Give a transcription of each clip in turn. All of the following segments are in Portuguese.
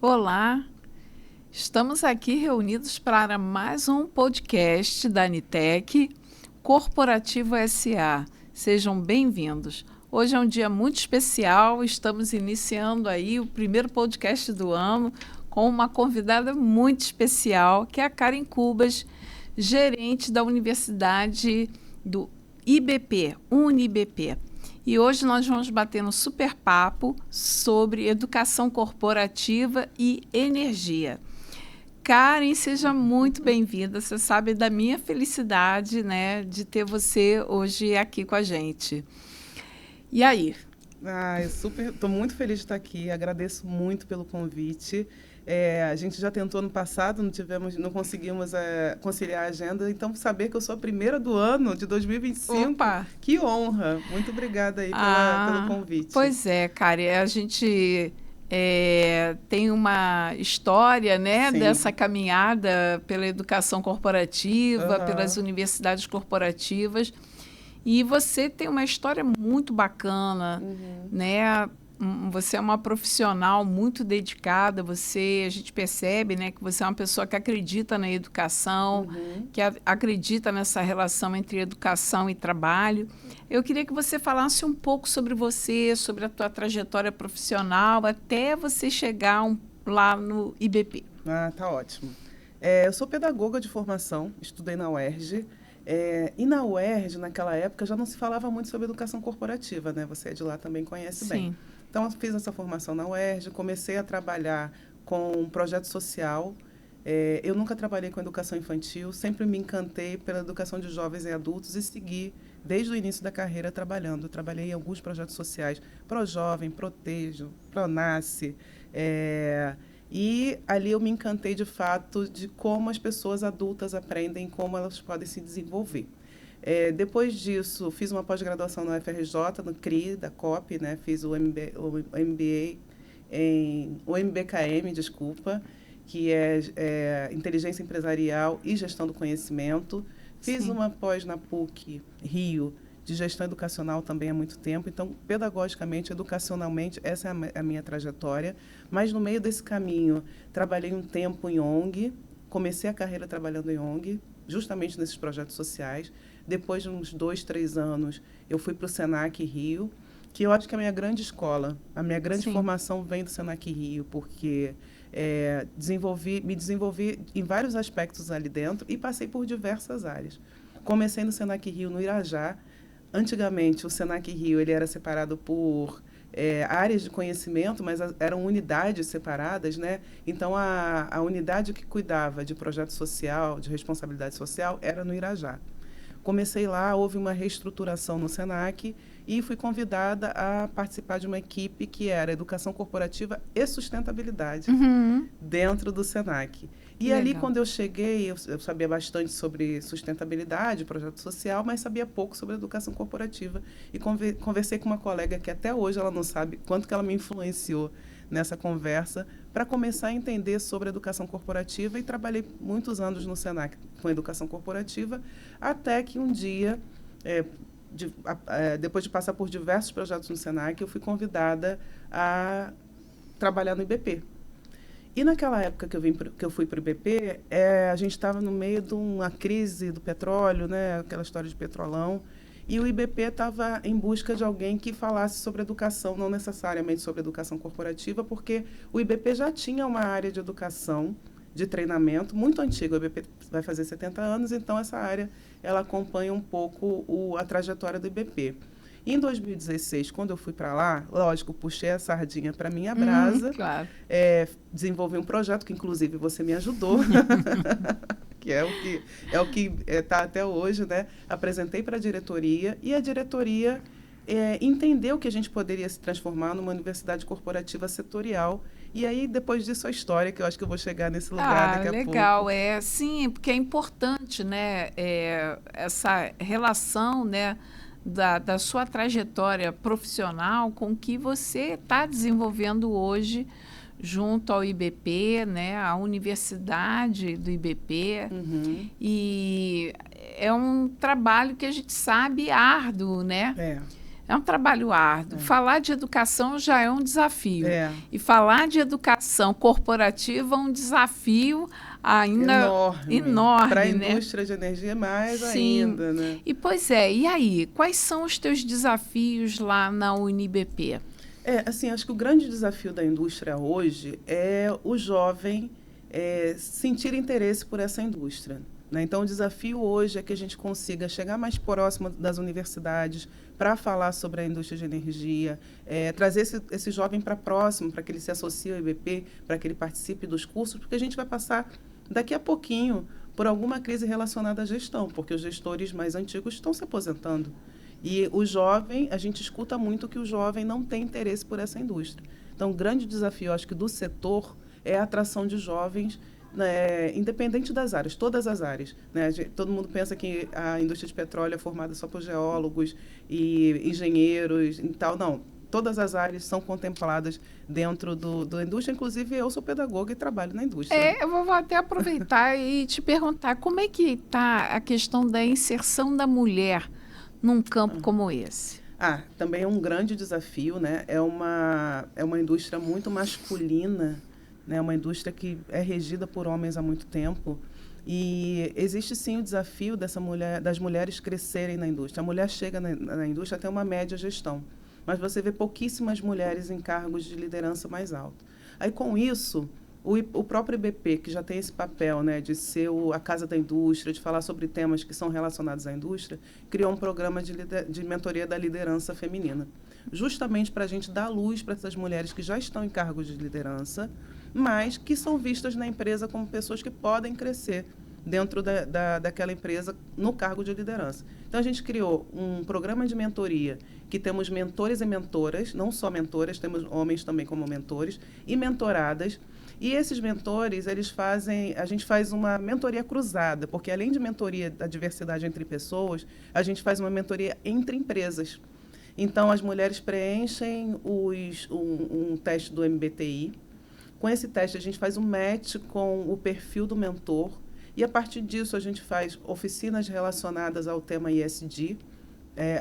Olá, estamos aqui reunidos para mais um podcast da Anitec Corporativo SA. Sejam bem-vindos. Hoje é um dia muito especial, estamos iniciando aí o primeiro podcast do ano com uma convidada muito especial, que é a Karen Cubas, gerente da Universidade do IBP, UniBP. E hoje nós vamos bater um super papo sobre educação corporativa e energia. Karen, seja muito bem-vinda. Você sabe da minha felicidade, né, de ter você hoje aqui com a gente. E aí? Estou muito feliz de estar aqui. Agradeço muito pelo convite. A gente já tentou no passado, não conseguimos conciliar a agenda. Então, saber que eu sou a primeira do ano de 2025, Opa! Que honra! Muito obrigada aí pelo convite. Pois é, Karen, a gente tem uma história, né, Sim. Dessa caminhada pela educação corporativa, pelas universidades corporativas. E você tem uma história muito bacana, né? Você é uma profissional muito dedicada, a gente percebe, né, que você é uma pessoa que acredita na educação, que acredita nessa relação entre educação e trabalho. Eu queria que você falasse um pouco sobre você, sobre a tua trajetória profissional, até você chegar lá no IBP. Tá ótimo. Eu sou pedagoga de formação, estudei na UERJ. E na UERJ, naquela época, já não se falava muito sobre educação corporativa, né? Você é de lá, também conhece bem. Então, eu fiz essa formação na UERJ, comecei a trabalhar com um projeto social. Eu nunca trabalhei com educação infantil, sempre me encantei pela educação de jovens e adultos e segui, desde o início da carreira, trabalhando. Eu trabalhei em alguns projetos sociais, ProJovem, Protejo, Pronasce. E ali eu me encantei, de fato, de como as pessoas adultas aprendem, como elas podem se desenvolver. Depois disso, fiz uma pós-graduação na UFRJ, no CRI, da COP, né? Fiz o MBA o MBKM, que é Inteligência Empresarial e Gestão do Conhecimento. Fiz uma pós na PUC Rio, de Gestão Educacional também há muito tempo. Então, pedagogicamente, educacionalmente, essa é a minha trajetória. Mas, no meio desse caminho, trabalhei um tempo em ONG, comecei a carreira trabalhando em ONG, justamente nesses projetos sociais. Depois de uns 2, 3 anos, eu fui para o Senac Rio, que eu acho que é a minha grande escola. A minha grande formação vem do Senac Rio, porque me desenvolvi em vários aspectos ali dentro e passei por diversas áreas. Comecei no Senac Rio, no Irajá. Antigamente, o Senac Rio ele era separado por áreas de conhecimento, mas eram unidades separadas, né? Então, a unidade que cuidava de projeto social, de responsabilidade social, era no Irajá. Comecei lá, houve uma reestruturação no Senac e fui convidada a participar de uma equipe que era Educação Corporativa e Sustentabilidade dentro do Senac. E ali, quando eu cheguei, eu sabia bastante sobre sustentabilidade, projeto social, mas sabia pouco sobre educação corporativa. E conversei com uma colega que até hoje ela não sabe quanto que ela me influenciou nessa conversa para começar a entender sobre educação corporativa, e trabalhei muitos anos no Senac com educação corporativa, até que um dia, depois de passar por diversos projetos no Senac, eu fui convidada a trabalhar no IBP. E naquela época que eu fui para o IBP, a gente estava no meio de uma crise do petróleo, né, aquela história de petrolão, e o IBP estava em busca de alguém que falasse sobre educação, não necessariamente sobre educação corporativa, porque o IBP já tinha uma área de educação, de treinamento, muito antiga. O IBP vai fazer 70 anos, então essa área ela acompanha um pouco a trajetória do IBP. Em 2016, quando eu fui para lá, lógico, puxei a sardinha para minha brasa, desenvolvi um projeto que, inclusive, você me ajudou, que é o que está até hoje, né? Apresentei para a diretoria, e a diretoria entendeu que a gente poderia se transformar numa universidade corporativa setorial. E aí, depois disso, a história, que eu acho que eu vou chegar nesse lugar daqui a pouco. Legal, sim, porque é importante, né, essa relação, né, da sua trajetória profissional com o que você está desenvolvendo hoje junto ao IBP, né, à Universidade do IBP. E é um trabalho que a gente sabe árduo, né? É um trabalho árduo. Falar de educação já é um desafio. E falar de educação corporativa é um desafio ainda enorme. Para a indústria de energia, mais ainda, né? E, e aí? Quais são os teus desafios lá na UniBP? Acho que o grande desafio da indústria hoje é o jovem sentir interesse por essa indústria. Né? Então, o desafio hoje é que a gente consiga chegar mais próximo das universidades para falar sobre a indústria de energia, trazer esse jovem para próximo, para que ele se associe ao IBP, para que ele participe dos cursos, porque a gente vai passar daqui a pouquinho por alguma crise relacionada à gestão, porque os gestores mais antigos estão se aposentando. E o jovem, a gente escuta muito que o jovem não tem interesse por essa indústria. Então, o grande desafio, acho que, do setor é a atração de jovens, né, independente das áreas, todas as áreas. Né? Todo mundo pensa que a indústria de petróleo é formada só por geólogos e engenheiros e tal. Não, todas as áreas são contempladas dentro da indústria. Inclusive, eu sou pedagoga e trabalho na indústria. Eu vou até aproveitar e te perguntar como é que está a questão da inserção da mulher num campo como esse? Também é um grande desafio, né? É uma indústria muito masculina, né? Uma indústria que é regida por homens há muito tempo. E existe, sim, o desafio das mulheres crescerem na indústria. A mulher chega na indústria até uma média gestão, mas você vê pouquíssimas mulheres em cargos de liderança mais alto. Aí, com isso, o próprio IBP, que já tem esse papel, né, de ser a casa da indústria, de falar sobre temas que são relacionados à indústria, criou um programa de mentoria da liderança feminina, justamente para a gente dar luz para essas mulheres que já estão em cargos de liderança, mas que são vistas na empresa como pessoas que podem crescer dentro daquela empresa no cargo de liderança. Então, a gente criou um programa de mentoria que temos mentores e mentoras, não só mentoras, temos homens também como mentores, e mentoradas. E esses mentores, a gente faz uma mentoria cruzada, porque além de mentoria da diversidade entre pessoas, a gente faz uma mentoria entre empresas. Então, as mulheres preenchem um teste do MBTI. Com esse teste, a gente faz um match com o perfil do mentor. E, a partir disso, a gente faz oficinas relacionadas ao tema ESG.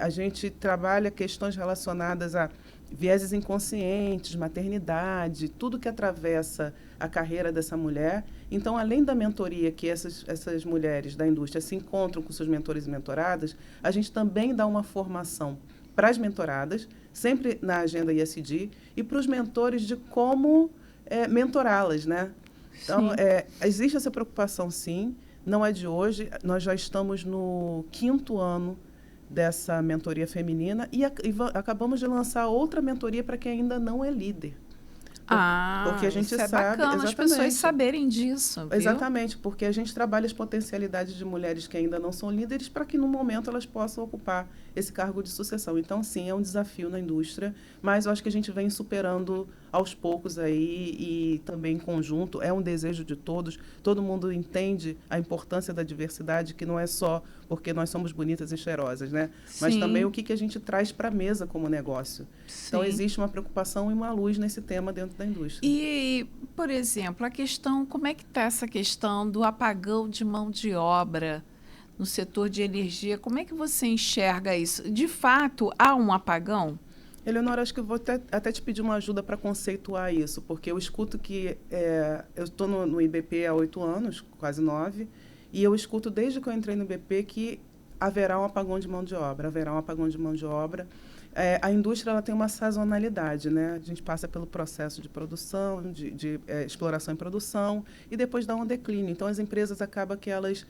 A gente trabalha questões relacionadas a vieses inconscientes, maternidade, tudo que atravessa a carreira dessa mulher. Então, além da mentoria que essas mulheres da indústria se encontram com seus mentores e mentoradas, a gente também dá uma formação para as mentoradas, sempre na agenda ESG, e para os mentores de como mentorá-las, né? Então, existe essa preocupação, sim, não é de hoje. Nós já estamos no 5º ano dessa mentoria feminina e acabamos de lançar outra mentoria para quem ainda não é líder. Porque a gente isso sabe, bacana as pessoas saberem disso. Viu? Exatamente, porque a gente trabalha as potencialidades de mulheres que ainda não são líderes para que, no momento, elas possam ocupar esse cargo de sucessão. Então, sim, é um desafio na indústria, mas eu acho que a gente vem superando aos poucos aí e também em conjunto. É um desejo de todos. Todo mundo entende a importância da diversidade, que não é só porque nós somos bonitas e cheirosas, né? Sim. Mas também o que a gente traz para a mesa como negócio. Sim. Então, existe uma preocupação e uma luz nesse tema dentro da indústria. E, por exemplo, como é que está essa questão do apagão de mão de obra no setor de energia? Como é que você enxerga isso? De fato, há um apagão? Eleonora, acho que eu vou até te pedir uma ajuda para conceituar isso, porque eu escuto que eu estou no IBP há 8 anos, quase 9, e eu escuto desde que eu entrei no IBP que haverá um apagão de mão de obra, a indústria ela tem uma sazonalidade, né? A gente passa pelo processo de produção, de exploração e produção, e depois dá um declínio. Então, as empresas acabam que elas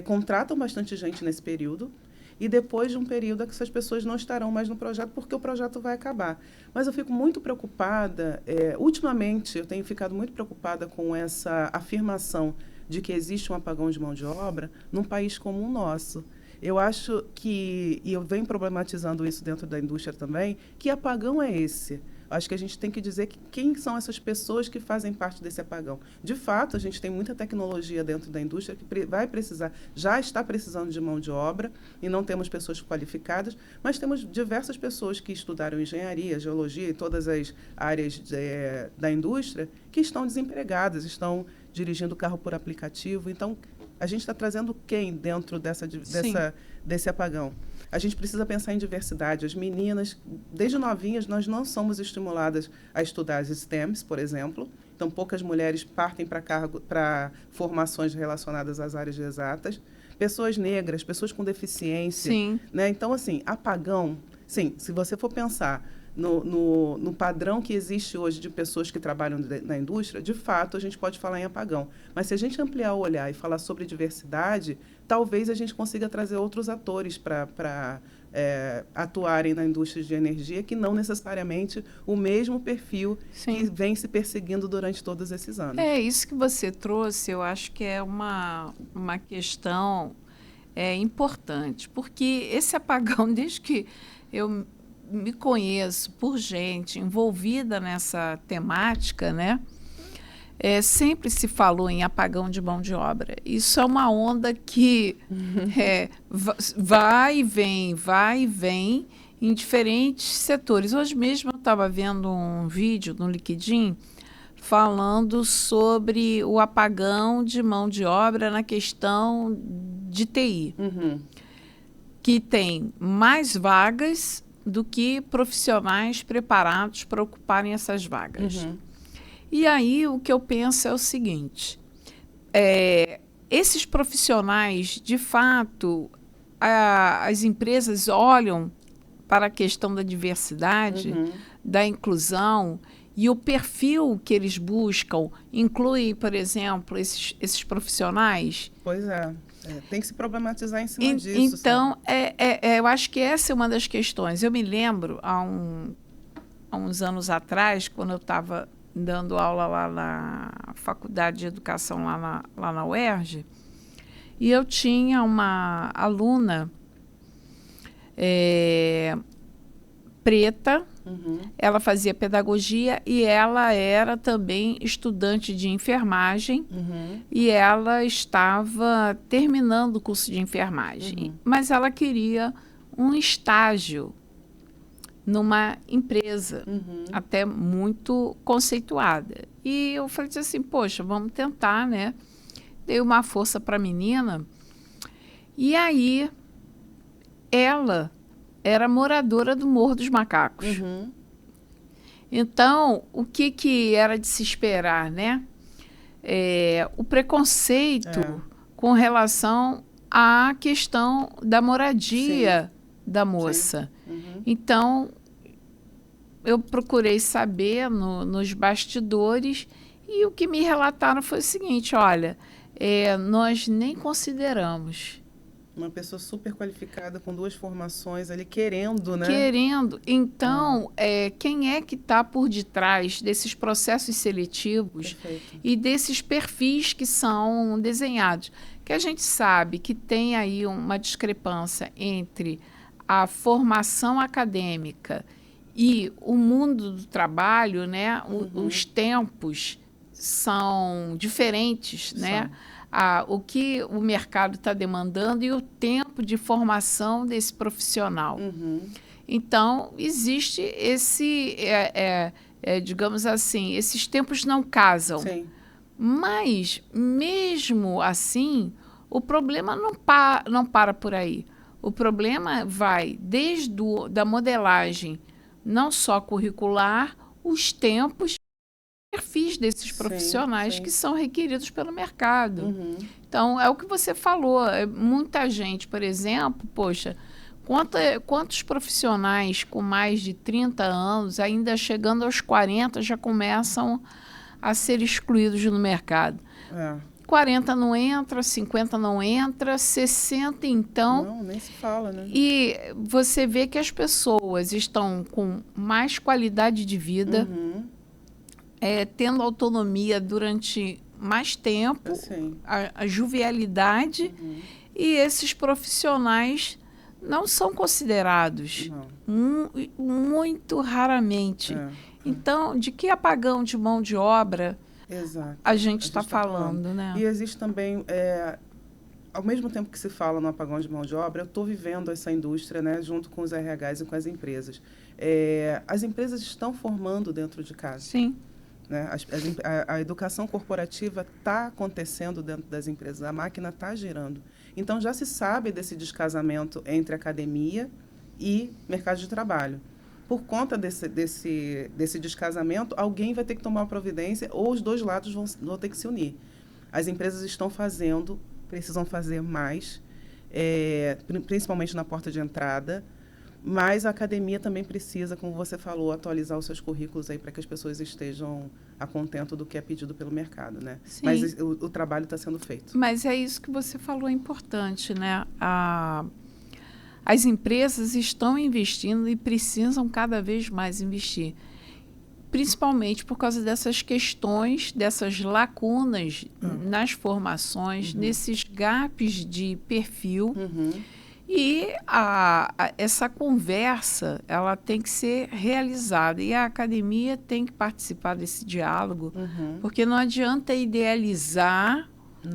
contratam bastante gente nesse período, e depois de um período é que essas pessoas não estarão mais no projeto, porque o projeto vai acabar. Mas eu fico muito preocupada, ultimamente eu tenho ficado muito preocupada com essa afirmação de que existe um apagão de mão de obra num país como o nosso. Eu acho que, e eu venho problematizando isso dentro da indústria também, que apagão é esse? Acho que a gente tem que dizer quem são essas pessoas que fazem parte desse apagão. De fato, a gente tem muita tecnologia dentro da indústria que já está precisando de mão de obra, e não temos pessoas qualificadas, mas temos diversas pessoas que estudaram engenharia, geologia e todas as áreas da indústria que estão desempregadas, estão dirigindo carro por aplicativo. Então, a gente está trazendo quem dentro desse apagão? A gente precisa pensar em diversidade. As meninas, desde novinhas, nós não somos estimuladas a estudar as STEMs, por exemplo. Então, poucas mulheres partem para formações relacionadas às áreas de exatas. Pessoas negras, pessoas com deficiência. Sim. Né? Então, assim, apagão... Sim, se você for pensar no padrão que existe hoje de pessoas que trabalham na indústria, de fato, a gente pode falar em apagão. Mas se a gente ampliar o olhar e falar sobre diversidade, talvez a gente consiga trazer outros atores para atuarem na indústria de energia, que não necessariamente o mesmo perfil que vem se perseguindo durante todos esses anos. É, isso que você trouxe, eu acho que é uma questão importante, porque esse apagão, desde que eu me conheço por gente envolvida nessa temática, né? Sempre se falou em apagão de mão de obra. Isso é uma onda que vai e vem em diferentes setores. Hoje mesmo eu estava vendo um vídeo no LinkedIn falando sobre o apagão de mão de obra na questão de TI, que tem mais vagas do que profissionais preparados para ocuparem essas vagas. E aí o que eu penso é o seguinte, esses profissionais, de fato, as empresas olham para a questão da diversidade, da inclusão, e o perfil que eles buscam inclui, por exemplo, esses profissionais? Pois é. Tem que se problematizar em cima disso. Então, eu acho que essa é uma das questões. Eu me lembro, há uns anos atrás, quando eu estava dando aula lá na Faculdade de Educação, lá na UERJ, e eu tinha uma aluna preta, ela fazia pedagogia e ela era também estudante de enfermagem e ela estava terminando o curso de enfermagem, mas ela queria um estágio numa empresa, até muito conceituada. E eu falei assim, poxa, vamos tentar, né? Dei uma força para a menina. E aí, ela era moradora do Morro dos Macacos. Então, o que era de se esperar, né? O preconceito com relação à questão da moradia da moça. Então, eu procurei saber nos bastidores e o que me relataram foi o seguinte, olha, nós nem consideramos. Uma pessoa super qualificada, com 2 formações ali, querendo, né? Querendo. Então, quem é que está por detrás desses processos seletivos e desses perfis que são desenhados? Que a gente sabe que tem aí uma discrepância entre a formação acadêmica e o mundo do trabalho, né? Os tempos são diferentes, né? O que o mercado está demandando e o tempo de formação desse profissional. Então, existe digamos assim, esses tempos não casam. Mas, mesmo assim, o problema não para por aí. O problema vai desde da modelagem, não só curricular, os tempos, perfis desses profissionais que são requeridos pelo mercado. Então, é o que você falou. Muita gente, por exemplo, poxa, quantos profissionais com mais de 30 anos, ainda chegando aos 40, já começam a ser excluídos no mercado? 40 não entra, 50 não entra, 60 então... Não, nem se fala, né? E você vê que as pessoas estão com mais qualidade de vida, tendo autonomia durante mais tempo, a jovialidade, e esses profissionais não são considerados, muito raramente. Então, de que apagão de mão de obra a gente está falando, né? E existe também, ao mesmo tempo que se fala no apagão de mão de obra, eu estou vivendo essa indústria, né, junto com os RHs e com as empresas. As empresas estão formando dentro de casa. Sim. Né? A educação corporativa está acontecendo dentro das empresas, a máquina está girando. Então, já se sabe desse descasamento entre academia e mercado de trabalho. Por conta desse descasamento, alguém vai ter que tomar uma providência ou os dois lados vão ter que se unir. As empresas estão fazendo, precisam fazer mais, principalmente na porta de entrada, mas a academia também precisa, como você falou, atualizar os seus currículos aí para que as pessoas estejam a contento do que é pedido pelo mercado, né? Sim. Mas o trabalho está sendo feito. Mas é isso que você falou, é importante, né? As empresas estão investindo e precisam cada vez mais investir, principalmente por causa dessas questões, dessas lacunas nas formações, nesses gaps de perfil. E essa conversa, ela tem que ser realizada. E a academia tem que participar desse diálogo, porque não adianta idealizar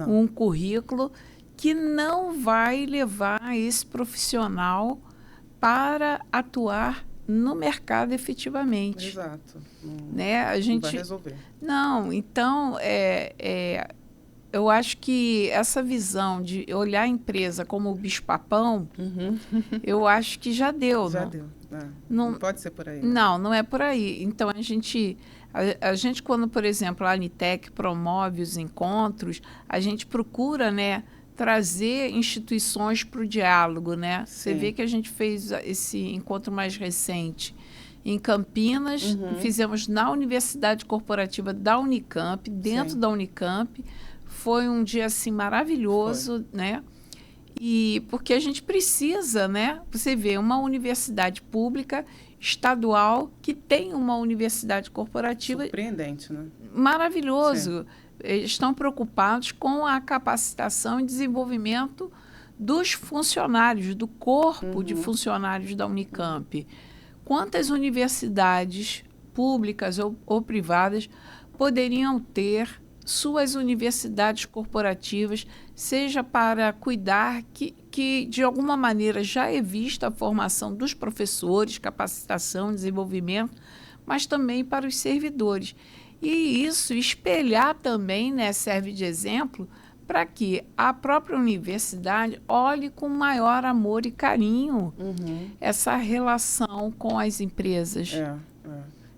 um currículo que não vai levar esse profissional para atuar no mercado efetivamente. Exato. Né? Não vai resolver. Não, então, eu acho que essa visão de olhar a empresa como o bicho-papão, eu acho que já deu. Já deu. Não pode ser por aí. Não é por aí. Então, a gente, quando, por exemplo, a Anitec promove os encontros, a gente procura, né, trazer instituições para o diálogo, né? Você vê que a gente fez esse encontro mais recente em Campinas, fizemos na Universidade Corporativa da Unicamp, dentro da Unicamp. Foi um dia assim maravilhoso, né? E porque a gente precisa, né? Você vê uma universidade pública estadual que tem uma universidade corporativa. Surpreendente, né? Maravilhoso. Estão preocupados com a capacitação e desenvolvimento dos funcionários, do corpo de funcionários da Unicamp. Quantas universidades públicas ou privadas poderiam ter suas universidades corporativas, seja para cuidar que de alguma maneira já é vista a formação dos professores, capacitação, desenvolvimento, mas também para os servidores. E isso espelhar também, né, serve de exemplo para que a própria universidade olhe com maior amor e carinho essa relação com as empresas.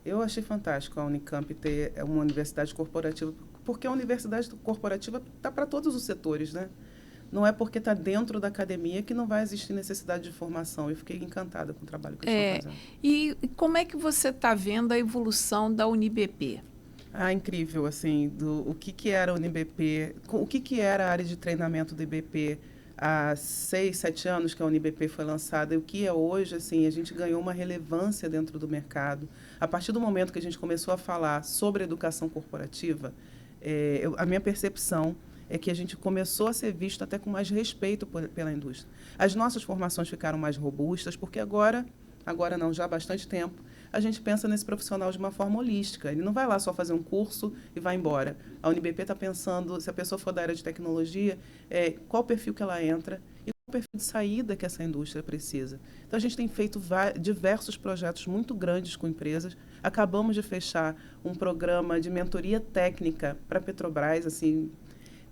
Eu achei fantástico a Unicamp ter uma universidade corporativa, porque a universidade corporativa está para todos os setores, né? Não é porque está dentro da academia que não vai existir necessidade de formação. Eu fiquei encantada com o trabalho que eles estão fazendo. E como é que você está vendo a evolução da UniBP? Incrível, assim, o que era a UniBP, o que era a área de treinamento do IBP há 6, 7 anos que a UniBP foi lançada, e o que é hoje, assim, a gente ganhou uma relevância dentro do mercado. A partir do momento que a gente começou a falar sobre educação corporativa, a minha percepção é que a gente começou a ser visto até com mais respeito pela indústria. As nossas formações ficaram mais robustas, porque agora não, já há bastante tempo, a gente pensa nesse profissional de uma forma holística. Ele não vai lá só fazer um curso e vai embora. A UniBP está pensando, se a pessoa for da área de tecnologia, qual o perfil que ela entra e qual o perfil de saída que essa indústria precisa. Então, a gente tem feito diversos projetos muito grandes com empresas. Acabamos de fechar um programa de mentoria técnica para a Petrobras, assim,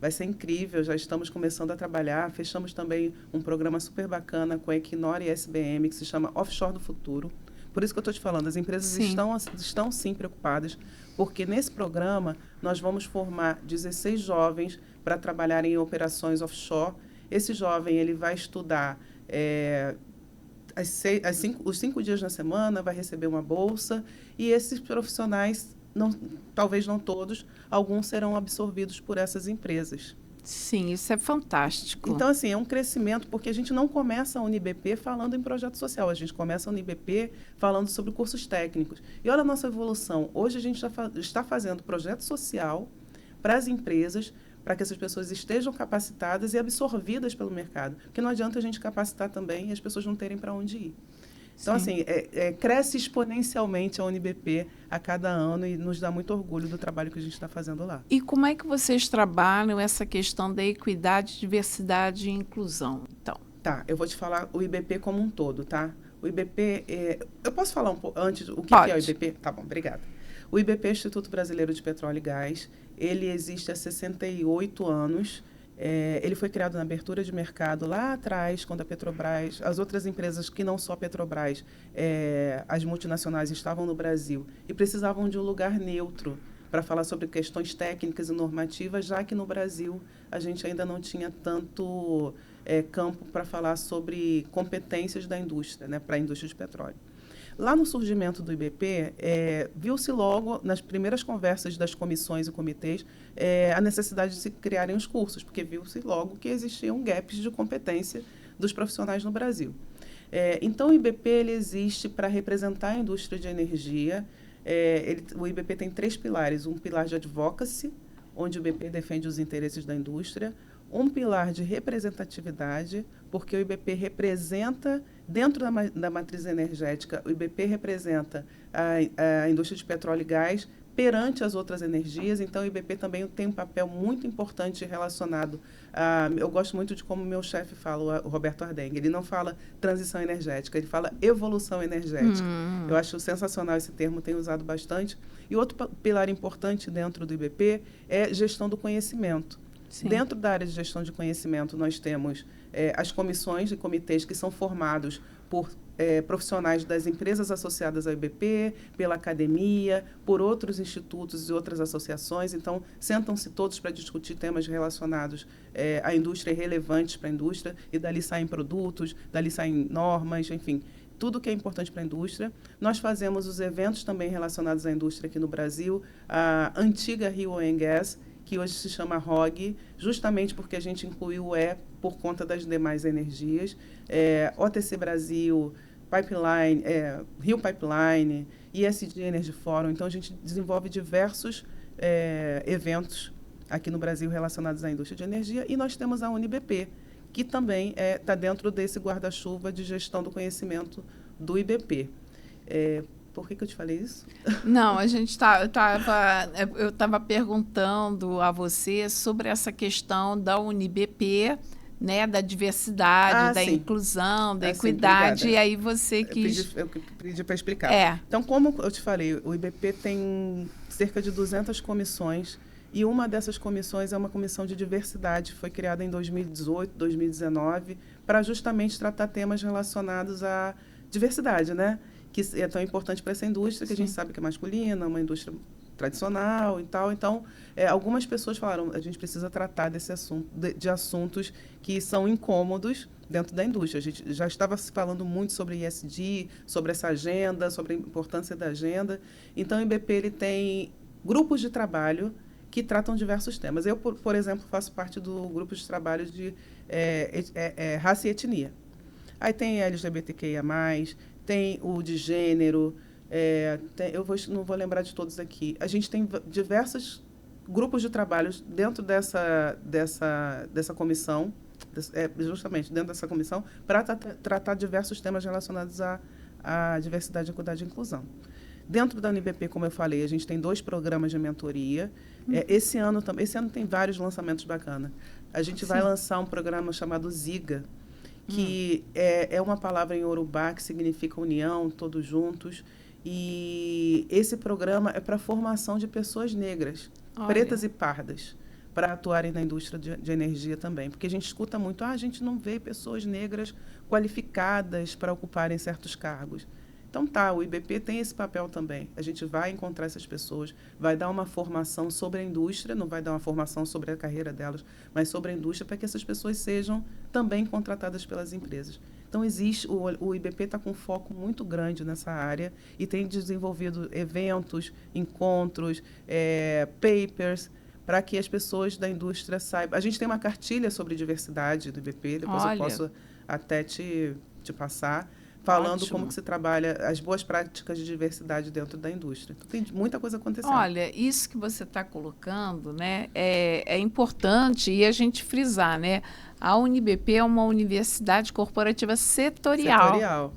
vai ser incrível, já estamos começando a trabalhar. Fechamos também um programa super bacana com a Equinor e a SBM, que se chama Offshore do Futuro. Por isso que eu estou te falando, as empresas estão sim preocupadas, porque nesse programa nós vamos formar 16 jovens para trabalhar em operações offshore. Esse jovem ele vai estudar os 5 dias na semana, vai receber uma bolsa, e esses profissionais, talvez não todos, alguns serão absorvidos por essas empresas. Sim, isso é fantástico. Então, assim, é um crescimento, porque a gente não começa a UniBP falando em projeto social, a gente começa a UniBP falando sobre cursos técnicos. E olha a nossa evolução. Hoje a gente já está fazendo projeto social para as empresas, para que essas pessoas estejam capacitadas e absorvidas pelo mercado. Porque não adianta a gente capacitar também e as pessoas não terem para onde ir. Então, assim, cresce exponencialmente a UniBP a cada ano e nos dá muito orgulho do trabalho que a gente está fazendo lá. E como é que vocês trabalham essa questão da equidade, diversidade e inclusão, então? Tá, eu vou te falar o IBP como um todo, tá? O IBP, eu posso falar um pouco antes o que é o IBP? Tá bom, obrigada. O IBP é o Instituto Brasileiro de Petróleo e Gás. Ele existe há 68 anos Ele foi criado na abertura de mercado lá atrás, quando a Petrobras, as outras empresas que não só a Petrobras, as multinacionais estavam no Brasil e precisavam de um lugar neutro para falar sobre questões técnicas e normativas, já que no Brasil a gente ainda não tinha tanto campo para falar sobre competências da indústria, né, para a indústria de petróleo. Lá no surgimento do IBP, viu-se logo, nas primeiras conversas das comissões e comitês, a necessidade de se criarem os cursos, porque viu-se logo que existiam gaps de competência dos profissionais no Brasil. Então, o IBP ele existe para representar a indústria de energia. O IBP tem 3 pilares: um pilar de advocacy, onde o IBP defende os interesses da indústria; um pilar de representatividade, porque o IBP representa, dentro da matriz energética, o IBP representa a indústria de petróleo e gás perante as outras energias. Então, o IBP também tem um papel muito importante relacionado a... Eu gosto muito de como o meu chefe fala, o Roberto Ardengue. Ele não fala transição energética, ele fala evolução energética. Eu acho sensacional esse termo, tenho usado bastante. E outro pilar importante dentro do IBP é gestão do conhecimento. Sim. Dentro da área de gestão de conhecimento, nós temos as comissões e comitês que são formados por profissionais das empresas associadas ao IBP, pela academia, por outros institutos e outras associações. Então, sentam-se todos para discutir temas relacionados à indústria e relevantes para a indústria, e dali saem produtos, dali saem normas, enfim, tudo que é importante para a indústria. Nós fazemos os eventos também relacionados à indústria aqui no Brasil, a antiga Rio Oil and Gas, que hoje se chama ROG, justamente porque a gente incluiu o por conta das demais energias, OTC Brasil, Pipeline, Rio Pipeline, ESG Energy Forum. Então, a gente desenvolve diversos eventos aqui no Brasil relacionados à indústria de energia, e nós temos a UniBP, que também está dentro desse guarda-chuva de gestão do conhecimento do IBP. Por que eu te falei isso? Não, eu estava perguntando a você sobre essa questão da UniBP, né, da diversidade, da inclusão, da equidade, e aí você quis... Eu pedi para explicar. Então, como eu te falei, o IBP tem cerca de 200 comissões, e uma dessas comissões é uma comissão de diversidade, foi criada em 2018, 2019, para justamente tratar temas relacionados à diversidade, né? Que é tão importante para essa indústria, que a gente sabe que é masculina, uma indústria tradicional e tal. Então, algumas pessoas falaram, a gente precisa tratar desse assunto, de assuntos que são incômodos dentro da indústria. A gente já estava se falando muito sobre ESG, sobre essa agenda, sobre a importância da agenda. Então, o IBP ele tem grupos de trabalho que tratam diversos temas. Eu, por exemplo, faço parte do grupo de trabalho de raça e etnia. Aí tem LGBTQIA+, tem o de gênero, não vou lembrar de todos aqui. A gente tem diversos grupos de trabalho dentro dessa comissão, justamente dentro dessa comissão, para tratar diversos temas relacionados à diversidade, equidade e inclusão. Dentro da UniBP, como eu falei, a gente tem 2 programas de mentoria. Esse ano tem vários lançamentos bacanas. A gente vai lançar um programa chamado Ziga, que é uma palavra em Yorubá que significa união, todos juntos. E esse programa é para a formação de pessoas negras, pretas e pardas, para atuarem na indústria de energia também. Porque a gente escuta muito, a gente não vê pessoas negras qualificadas para ocuparem certos cargos. Então, o IBP tem esse papel também. A gente vai encontrar essas pessoas, vai dar uma formação sobre a indústria, não vai dar uma formação sobre a carreira delas, mas sobre a indústria, para que essas pessoas sejam também contratadas pelas empresas. Então, o IBP está com um foco muito grande nessa área e tem desenvolvido eventos, encontros, papers, para que as pessoas da indústria saibam. A gente tem uma cartilha sobre diversidade do IBP, depois eu posso até te passar, falando como que se trabalha as boas práticas de diversidade dentro da indústria. Então, tem muita coisa acontecendo. Olha, isso que você está colocando, né, é importante, e a gente frisar, né? A UniBP é uma universidade corporativa setorial.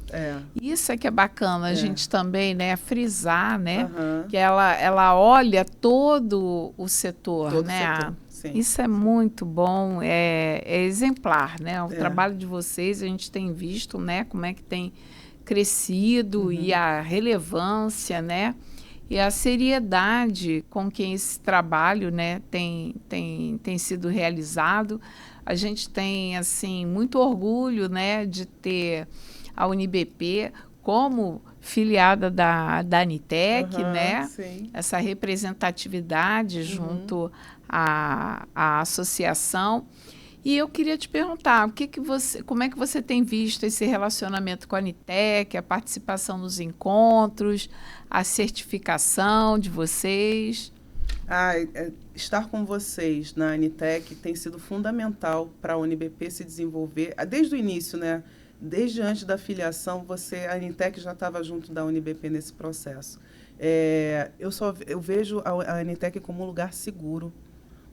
Isso é que é bacana, a gente também, né, frisar, né, que ela olha todo o setor, né? Isso é muito bom, é exemplar, né? O trabalho de vocês, a gente tem visto, né, como é que tem crescido e a relevância, né? e a seriedade com que esse trabalho, né, tem sido realizado. A gente tem assim muito orgulho, né, de ter a UniBP como filiada da Anitec, né? Sim. Essa representatividade junto à associação. E eu queria te perguntar, como é que você tem visto esse relacionamento com a Anitec, a participação nos encontros, a certificação de vocês? Estar com vocês na Anitec tem sido fundamental para a UniBP se desenvolver. Desde o início, né? Desde antes da filiação, a Anitec já estava junto da UniBP nesse processo. Eu vejo a Anitec como um lugar seguro,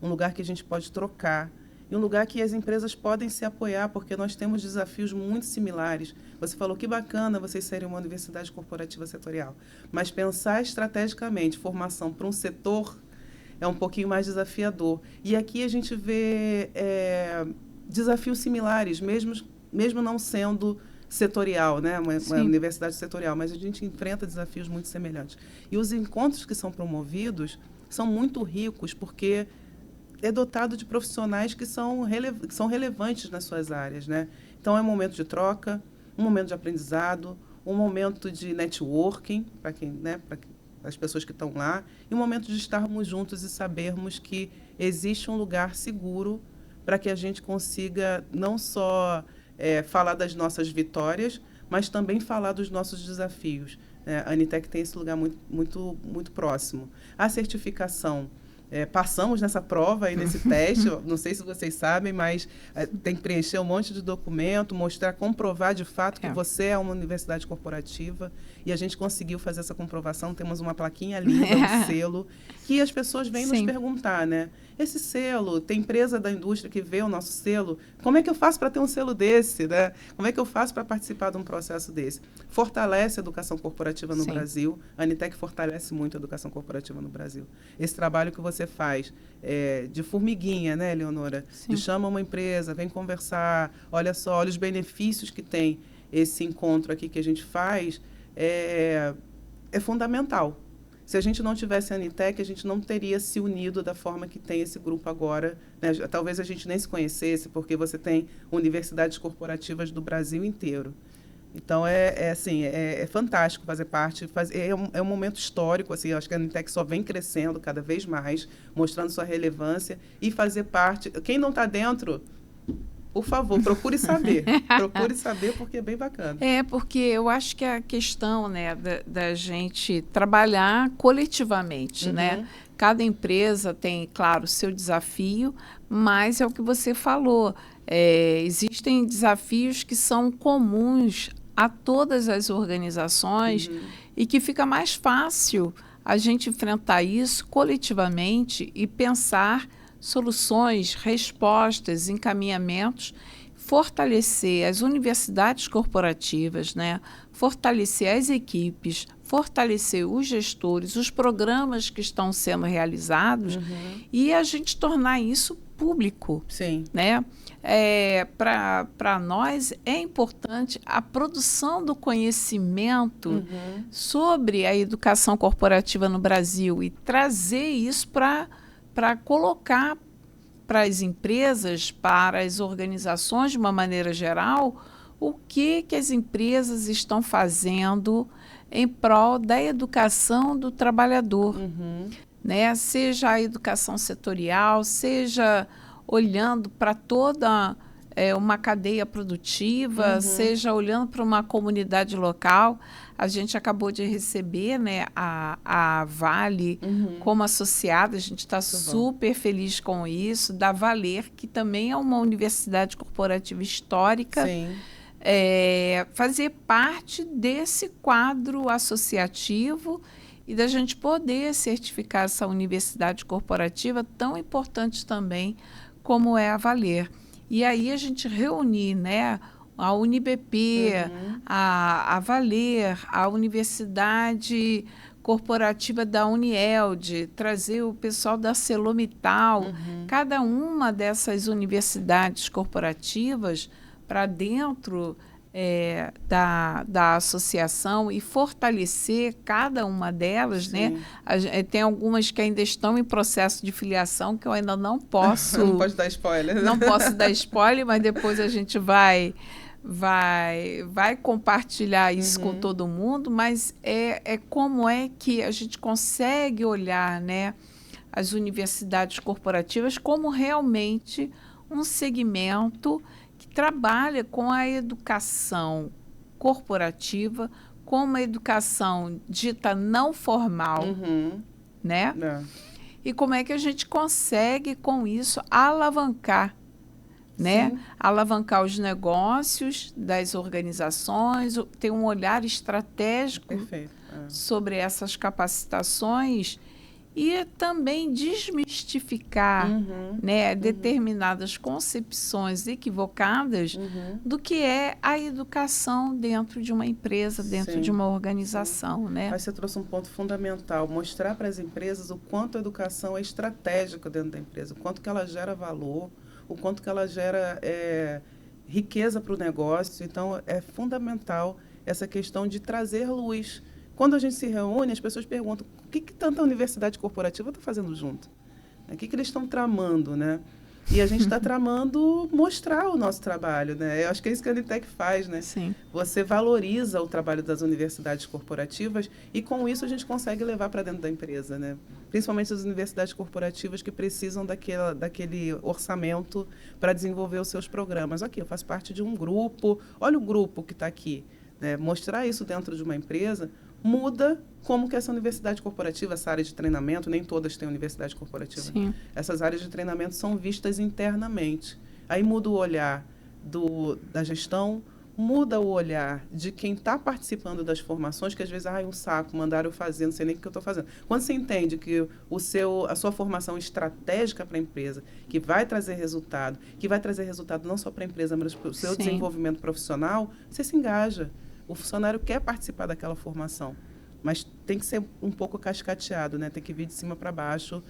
um lugar que a gente pode trocar, e um lugar que as empresas podem se apoiar, porque nós temos desafios muito similares. Você falou que bacana vocês serem uma universidade corporativa setorial, mas pensar estrategicamente formação para um setor é um pouquinho mais desafiador. E aqui a gente vê desafios similares, mesmo não sendo setorial, né? uma universidade setorial, mas a gente enfrenta desafios muito semelhantes. E os encontros que são promovidos são muito ricos, porque é dotado de profissionais que são relevantes nas suas áreas, né? Então, é um momento de troca, um momento de aprendizado, um momento de networking, para as pessoas que estão lá, e um momento de estarmos juntos e sabermos que existe um lugar seguro para que a gente consiga não só falar das nossas vitórias, mas também falar dos nossos desafios. A Anitec tem esse lugar muito, muito, muito próximo. A certificação. Passamos nessa prova e nesse teste, não sei se vocês sabem, mas tem que preencher um monte de documento, comprovar de fato que você é uma universidade corporativa, e a gente conseguiu fazer essa comprovação. Temos uma plaquinha linda, um selo, que as pessoas vêm nos perguntar, né? Esse selo, tem empresa da indústria que vê o nosso selo, como é que eu faço para ter um selo desse, né? Como é que eu faço para participar de um processo desse? Fortalece a educação corporativa no Brasil. A Anitec fortalece muito a educação corporativa no Brasil. Esse trabalho que você faz de formiguinha, né, Leonora? De chama uma empresa, vem conversar, olha os benefícios que tem esse encontro aqui que a gente faz, é fundamental. Se a gente não tivesse a Anitec, a gente não teria se unido da forma que tem esse grupo agora, né? Talvez a gente nem se conhecesse, porque você tem universidades corporativas do Brasil inteiro. Então, é fantástico fazer parte. É um momento histórico. Assim, eu acho que a Anitec só vem crescendo cada vez mais, mostrando sua relevância e fazer parte. Quem não está dentro, por favor, procure saber. Procure saber, porque é bem bacana. Porque eu acho que a questão, né, da gente trabalhar coletivamente, né? Cada empresa tem, claro, seu desafio, mas é o que você falou. Existem desafios que são comuns a todas as organizações e que fica mais fácil a gente enfrentar isso coletivamente e pensar soluções, respostas, encaminhamentos, fortalecer as universidades corporativas, né? Fortalecer as equipes, fortalecer os gestores, os programas que estão sendo realizados e a gente tornar isso público. Né? Para nós é importante a produção do conhecimento sobre a educação corporativa no Brasil e trazer isso para colocar para as empresas, para as organizações de uma maneira geral, o que as empresas estão fazendo em prol da educação do trabalhador. Né? Seja a educação setorial, seja olhando para toda uma cadeia produtiva, seja olhando para uma comunidade local. A gente acabou de receber, né, a Vale como associada, a gente está super feliz com isso, da Valer, que também é uma universidade corporativa histórica, fazer parte desse quadro associativo e da gente poder certificar essa universidade corporativa tão importante também como é a Valer. E aí a gente reunir, né, a UniBP, a Valer, a Universidade Corporativa da Unield, trazer o pessoal da ArcelorMittal, cada uma dessas universidades corporativas para dentro da associação e fortalecer cada uma delas, né? Tem algumas que ainda estão em processo de filiação que eu ainda não posso... Não pode dar spoiler. Não posso dar spoiler, mas depois a gente vai compartilhar isso com todo mundo, mas como é que a gente consegue olhar, né, as universidades corporativas como realmente um segmento que trabalha com a educação corporativa, com uma educação dita não formal, né? E como é que a gente consegue, com isso, alavancar, né? Alavancar os negócios das organizações, ter um olhar estratégico sobre essas capacitações e também desmistificar né, determinadas concepções equivocadas do que é a educação dentro de uma empresa, dentro de uma organização. Né? Mas você trouxe um ponto fundamental, mostrar para as empresas o quanto a educação é estratégica dentro da empresa, o quanto que ela gera valor, o quanto que ela gera riqueza para o negócio. Então, é fundamental essa questão de trazer luz. Quando a gente se reúne, as pessoas perguntam o que tanta universidade corporativa está fazendo junto? O que eles estão tramando, né? E a gente está tramando mostrar o nosso trabalho, né? Eu acho que é isso que a Anitec faz, né? Sim. Você valoriza o trabalho das universidades corporativas e, com isso, a gente consegue levar para dentro da empresa, né? Principalmente as universidades corporativas que precisam daquele orçamento para desenvolver os seus programas. Aqui, eu faço parte de um grupo, olha o grupo que está aqui. Né? Mostrar isso dentro de uma empresa muda como que essa universidade corporativa, essa área de treinamento, nem todas têm universidade corporativa. Sim. Essas áreas de treinamento são vistas internamente. Aí muda o olhar da gestão, muda o olhar de quem está participando das formações, que às vezes, um saco, mandaram eu fazer, não sei nem o que eu estou fazendo. Quando você entende que a sua formação estratégica para a empresa, que vai trazer resultado não só para a empresa, mas para o seu desenvolvimento profissional, você se engaja. O funcionário quer participar daquela formação, mas tem que ser um pouco cascateado, né? Tem que vir de cima para baixo.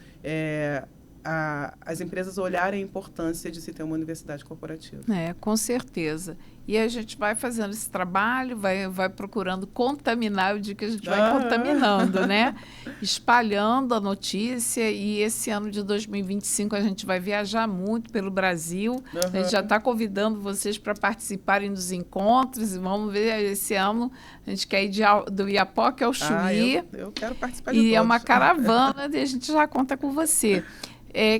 As empresas olharem a importância de se ter uma universidade corporativa. Com certeza. E a gente vai fazendo esse trabalho, vai procurando contaminar, eu digo que a gente vai contaminando, né? Espalhando a notícia, e esse ano de 2025 a gente vai viajar muito pelo Brasil. A gente já está convidando vocês para participarem dos encontros, e vamos ver, esse ano a gente quer ir do Iapoque ao Chuí. Eu quero participar de todos. E é uma caravana, e a gente já conta com você.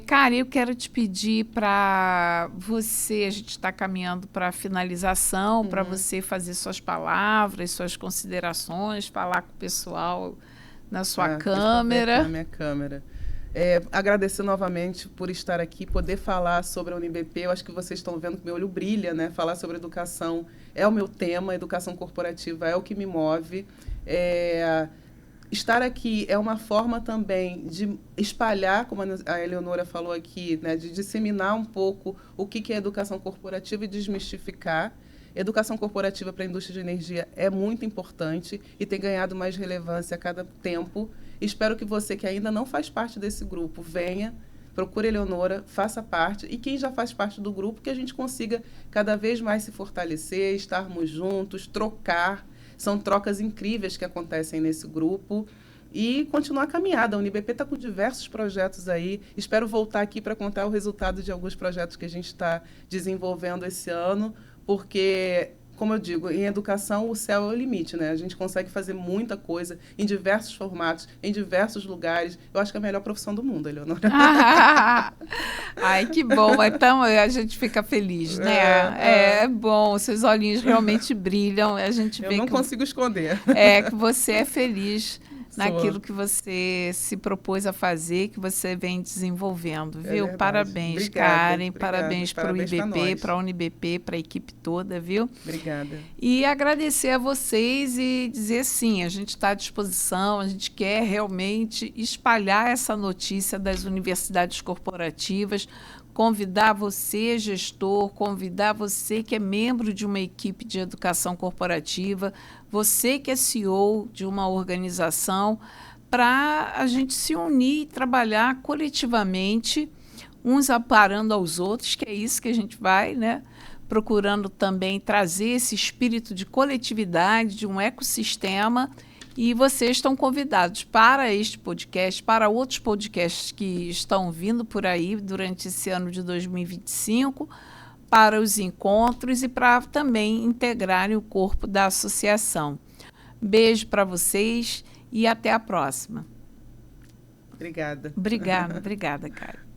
Cara, eu quero te pedir para você, a gente está caminhando para a finalização, para você fazer suas palavras, suas considerações, falar com o pessoal na sua câmera. Na minha câmera. Agradecer novamente por estar aqui, poder falar sobre a UniBP. Eu acho que vocês estão vendo que meu olho brilha, né? Falar sobre educação é o meu tema, educação corporativa é o que me move. Estar aqui é uma forma também de espalhar, como a Eleonora falou aqui, né, de disseminar um pouco o que é educação corporativa e desmistificar. Educação corporativa para a indústria de energia é muito importante e tem ganhado mais relevância a cada tempo. Espero que você, que ainda não faz parte desse grupo, venha, procure a Eleonora, faça parte. E quem já faz parte do grupo, que a gente consiga cada vez mais se fortalecer, estarmos juntos, trocar. São trocas incríveis que acontecem nesse grupo e continuar a caminhada. A UniBP está com diversos projetos aí. Espero voltar aqui para contar o resultado de alguns projetos que a gente está desenvolvendo esse ano, porque, como eu digo, em educação o céu é o limite, né? A gente consegue fazer muita coisa em diversos formatos, em diversos lugares. Eu acho que é a melhor profissão do mundo, Eleonora. Ai, que bom. Então a gente fica feliz, né? É bom, seus olhinhos realmente brilham. A gente vê eu não consigo esconder. Que você é feliz naquilo que você se propôs a fazer, que você vem desenvolvendo, viu? Parabéns, obrigada, Karen, obrigada. Parabéns para o IBP, para a UniBP, para a equipe toda, viu? Obrigada. E agradecer a vocês e dizer sim, a gente está à disposição, a gente quer realmente espalhar essa notícia das universidades corporativas, convidar você, gestor, convidar você que é membro de uma equipe de educação corporativa, você que é CEO de uma organização, para a gente se unir e trabalhar coletivamente, uns aparando aos outros, que é isso que a gente vai, né? procurando também trazer esse espírito de coletividade, de um ecossistema. E vocês estão convidados para este podcast, para outros podcasts que estão vindo por aí durante esse ano de 2025, para os encontros e para também integrarem o corpo da associação. Beijo para vocês e até a próxima. Obrigada. Obrigada, Caio.